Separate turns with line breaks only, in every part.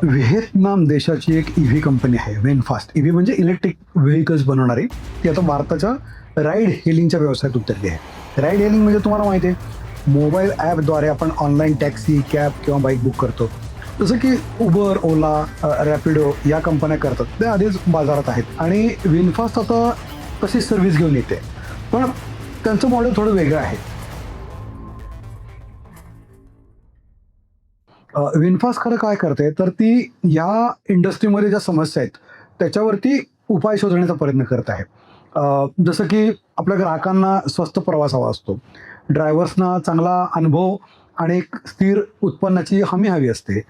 Vietnam देशाची एक EV company आहे वेनफास्ट. ईव्ही म्हणजे इलेक्ट्रिक व्हेकल्स बनवणारी. ती आता भारताच्या राईड हेलिंगच्या व्यवसायात उतरली आहे. राईड हेलिंग म्हणजे तुम्हाला माहिती आहे, मोबाईल ॲपद्वारे आपण ऑनलाईन टॅक्सी, कॅब किंवा बाईक बुक करतो. जसं की उबर, ओला, रॅपिडो या कंपन्या करतात. ते आधीच बाजारात आहेत आणि वेनफास्ट आता तशी सर्व्हिस घेऊन येते. पण त्यांचं मॉडेल थोडं वेगळं आहे. विनफास्ट खरं काय करते, तर ती या इंडस्ट्रीमध्ये ज्या समस्या आहेत त्याच्यावरती उपाय शोधण्याचा प्रयत्न करत आहे. जसं की आपल्या ग्राहकांना स्वस्त प्रवास हवा असतो, ड्रायव्हर्सना चांगला अनुभव आणि एक स्थिर उत्पन्नाची हमी हवी असते,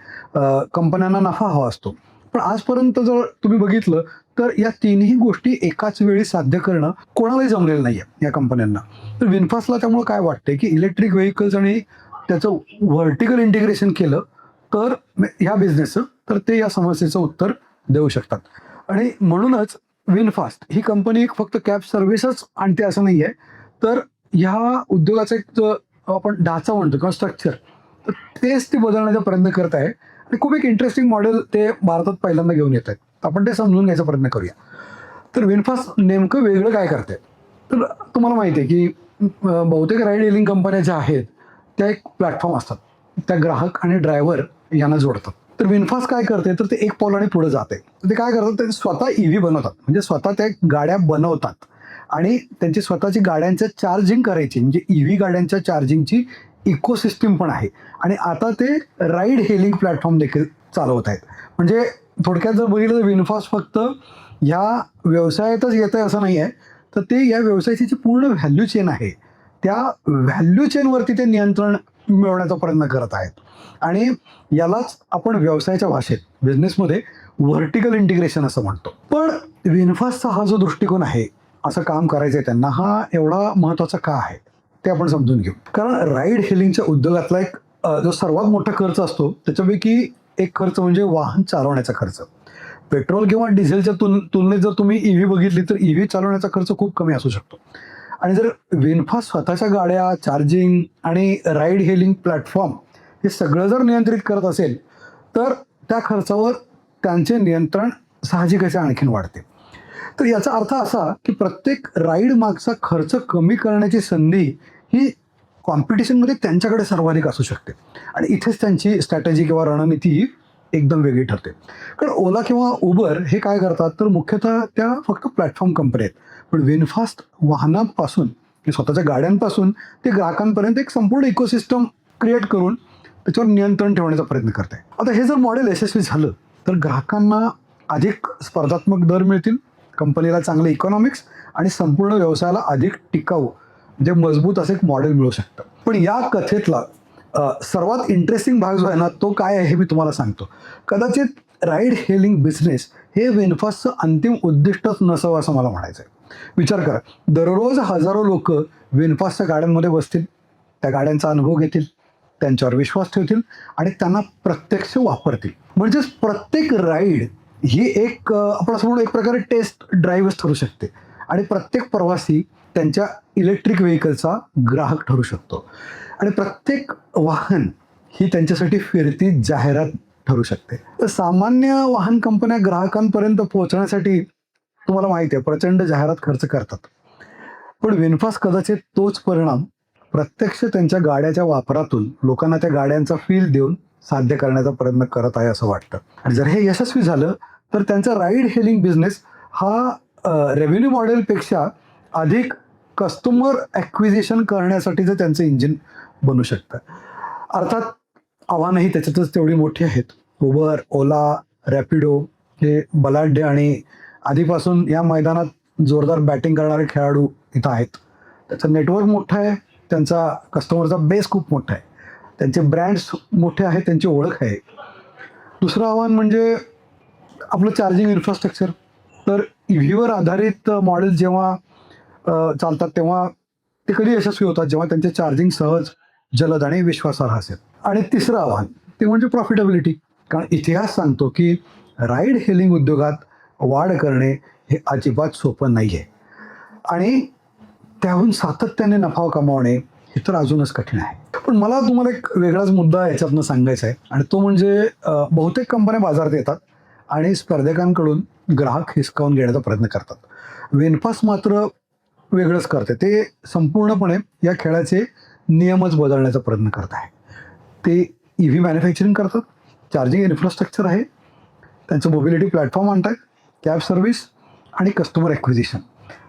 कंपन्यांना नफा हवा असतो. पण आजपर्यंत जर तुम्ही बघितलं तर या तिन्ही गोष्टी एकाच वेळी साध्य करणं कोणालाही जमलेलं नाही आहे या कंपन्यांना. तर विनफास्टला त्यामुळे काय वाटते की इलेक्ट्रिक व्हेकल्स आणि त्याचं व्हर्टिकल इंटिग्रेशन केलं तर ह्या बिझनेसचं, तर ते या समस्येचं उत्तर देऊ शकतात. आणि म्हणूनच विनफास्ट ही कंपनी फक्त कॅब सर्व्हिसच आणते असं नाही आहे, तर ह्या उद्योगाचा एक जो आपण ढाचा म्हणतो किंवा स्ट्रक्चर, तर तेच ते बदलण्याचा प्रयत्न करत आहे. आणि खूप एक इंटरेस्टिंग मॉडेल ते भारतात पहिल्यांदा घेऊन येत आहेत. आपण ते समजून घ्यायचा प्रयत्न करूया. तर विनफास्ट नेमकं वेगळं काय करते, तर तुम्हाला माहिती आहे की बहुतेक राईड हेलिंग कंपन्या ज्या आहेत त्या एक प्लॅटफॉर्म असतात, त्या ग्राहक आणि ड्रायव्हर यांना जोडतात. तर विनफास्ट काय करते, तर ते एक पावलाने पुढे जाते. तर ते काय करतात, ते स्वतः ईव्ही बनवतात, म्हणजे स्वतः त्या गाड्या बनवतात आणि त्यांची स्वतःची गाड्यांचं चार्जिंग करायची, म्हणजे ईव्ही गाड्यांच्या चार्जिंगची इकोसिस्टीम पण आहे. आणि आता ते राईड हेलिंग प्लॅटफॉर्म देखील चालवत आहेत. म्हणजे थोडक्यात जर बघितलं तर विनफास्ट फक्त ह्या व्यवसायातच येत आहे असं नाही आहे, तर ते या व्यवसायाची जी पूर्ण व्हॅल्यू चेन आहे त्या व्हॅल्यू चेनवरती ते नियंत्रण मिळवण्याचा प्रयत्न करत आहेत. आणि यालाच आपण व्यवसायाच्या भाषेत, बिझनेसमध्ये व्हर्टिकल इंटिग्रेशन असं म्हणतो. पण विनफास्टचा हा जो दृष्टिकोन आहे, असं काम करायचं आहे त्यांना, हा एवढा महत्त्वाचा का आहे ते आपण समजून घेऊ. कारण राईड हेलिंगच्या उद्योगातला एक जो सर्वात मोठा खर्च असतो त्याच्यापैकी एक खर्च म्हणजे वाहन चालवण्याचा खर्च. पेट्रोल किंवा डिझेलच्या तुलनेत जर तुम्ही ईव्ही बघितली तर ईव्ही चालवण्याचा खर्च खूप कमी असू शकतो. आणि जर विनफास्ट स्वतःच्या गाड्या, चार्जिंग आणि राईड हेलिंग प्लॅटफॉर्म हे सगळं जर नियंत्रित करत असेल, तर त्या खर्चावर त्यांचे नियंत्रण साहजिकच आणखीन वाढते. तर याचा अर्थ असा की प्रत्येक राईड मागचा खर्च कमी करण्याची संधी ही कॉम्पिटिशनमध्ये त्यांच्याकडे सर्वाधिक असू शकते. आणि इथेच त्यांची स्ट्रॅटेजी किंवा रणनीती ही एकदम वेगळी ठरते. कारण ओला किंवा उबर हे काय करतात, तर मुख्यतः त्या फक्त प्लॅटफॉर्म कंपनी आहेत. पण विनफास्ट वाहनांपासून, स्वतःच्या गाड्यांपासून ते ग्राहकांपर्यंत एक संपूर्ण इकोसिस्टम क्रिएट करून त्याच्यावर नियंत्रण ठेवण्याचा प्रयत्न करत आहे. आता हे जर मॉडेल यशस्वी झालं तर ग्राहकांना अधिक स्पर्धात्मक दर मिळतील, कंपनीला चांगले इकॉनॉमिक्स आणि संपूर्ण व्यवसायाला अधिक टिकाऊ, म्हणजे मजबूत असं एक मॉडेल मिळू शकतं. पण या कथेतला सर्वात इंटरेस्टिंग भाग जो आहे ना, तो काय आहे हे मी तुम्हाला सांगतो. कदाचित राईड हेलिंग बिझनेस हे विनफास्टचं अंतिम उद्दिष्टच नसावं असं मला म्हणायचं आहे. विचार करा, दररोज हजारो लोक विनफास्टच्या गाड्यांमध्ये बसतील, त्या गाड्यांचा अनुभव घेतील, त्यांच्यावर विश्वास ठेवतील आणि त्यांना प्रत्यक्ष वापरतील. म्हणजेच प्रत्येक राईड ही एक आपण असं म्हणू एक प्रकारे टेस्ट ड्राईव्हच ठरू शकते. आणि प्रत्येक प्रवासी त्यांच्या इलेक्ट्रिक व्हेकलचा ग्राहक ठरू शकतो. आणि प्रत्येक वाहन ही त्यांच्यासाठी फिरती जाहिरात ठरू शकते. तर सामान्य वाहन कंपन्या ग्राहकांपर्यंत पोहोचण्यासाठी तुम्हाला माहिती आहे प्रचंड जाहिरात खर्च करतात. पण विनफास्ट कदाचित तोच परिणाम प्रत्यक्ष त्यांच्या गाड्याच्या वापरातून लोकांना त्या गाड्यांचा फील देऊन साध्य करण्याचा प्रयत्न करत आहे असं वाटतं. आणि जर हे यशस्वी झालं तर त्यांचा राईड हेलिंग बिझनेस हा रेव्हेन्यू मॉडेलपेक्षा अधिक कस्टमर ॲक्विजिशन करण्यासाठीचं त्यांचं इंजिन बनू शकतं. अर्थात आव्हानंही त्याच्यातच तेवढी मोठी आहेत. उबर, ओला, रॅपिडो हे बलाढ्य आणि आधीपासून या मैदानात जोरदार बॅटिंग करणारे खेळाडू इथं आहेत. त्याचं नेटवर्क मोठं आहे, त्यांचा कस्टमरचा बेस खूप मोठा आहे, त्यांचे ब्रँड्स मोठे आहेत, त्यांची ओळख आहे. दुसरं आव्हान म्हणजे आपलं चार्जिंग इन्फ्रास्ट्रक्चर. तर ईव्हीवर आधारित मॉडेल जेव्हा चालतात तेव्हा ते कधी यशस्वी होतात, जेव्हा त्यांचे चार्जिंग सहज, जलद आणि विश्वासार्ह असेल. आणि तिसरं आव्हान ते म्हणजे प्रॉफिटेबिलिटी. कारण इतिहास सांगतो की राईड हेलिंग उद्योगात वाढ करणे हे अजिबात सोपं नाही आहे. आणि त्याहून सातत्याने नफा कमावणे हे तर अजूनच कठीण आहे. पण मला तुम्हाला एक वेगळाच मुद्दा याच्यातनं सांगायचा आहे, आणि तो म्हणजे बहुतेक कंपन्या बाजारात येतात आणि स्पर्धकांकडून ग्राहक हिसकावून घेण्याचा प्रयत्न करतात. विनफास्ट मात्र वेगळंच करते. ते संपूर्णपणे या खेळाचे नियमच बदलण्याचा प्रयत्न करत आहे. ते EV मॅन्युफॅक्चरिंग करतात, चार्जिंग इन्फ्रास्ट्रक्चर आहे, त्यांचं मोबिलिटी प्लॅटफॉर्म आणतात, कॅब सर्व्हिस आणि कस्टमर ॲक्विजिशन,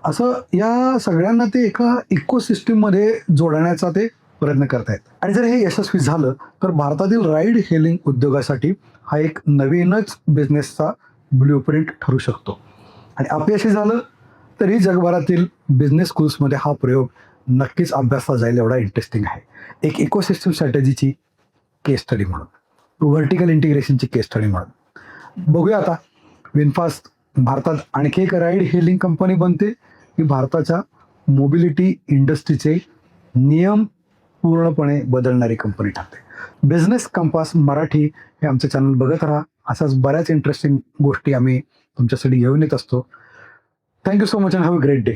असं या सगळ्यांना ते एका इकोसिस्टीममध्ये जोडण्याचा ते प्रयत्न करत आहेत. आणि जर हे यशस्वी झालं तर भारतातील राईड हेलिंग उद्योगासाठी हा एक नवीनच बिझनेसचा ब्ल्यूप्रिंट ठरू शकतो. आणि अपयशी झालं तरी जगभरातील बिझनेस स्कूल्समध्ये हा प्रयोग नक्कीच अभ्यासला जाईल, एवढा इंटरेस्टिंग आहे. एक इकोसिस्टम स्ट्रॅटेजीची केस स्टडी म्हणून, व्हर्टिकल इंटिग्रेशनची केस स्टडी म्हणून. बघूया आता विनफास्ट भारतात आणखी एक राईड हेलिंग कंपनी बनते की भारताच्या मोबिलिटी इंडस्ट्रीचे नियम पूर्णपणे बदलणारी कंपनी ठरते. बिझनेस कंपास मराठी हे आमचं चॅनल बघत राहा. अशाच बऱ्याच इंटरेस्टिंग गोष्टी आम्ही तुमच्यासाठी घेऊन येत असतो. Thank you so much and have a great day.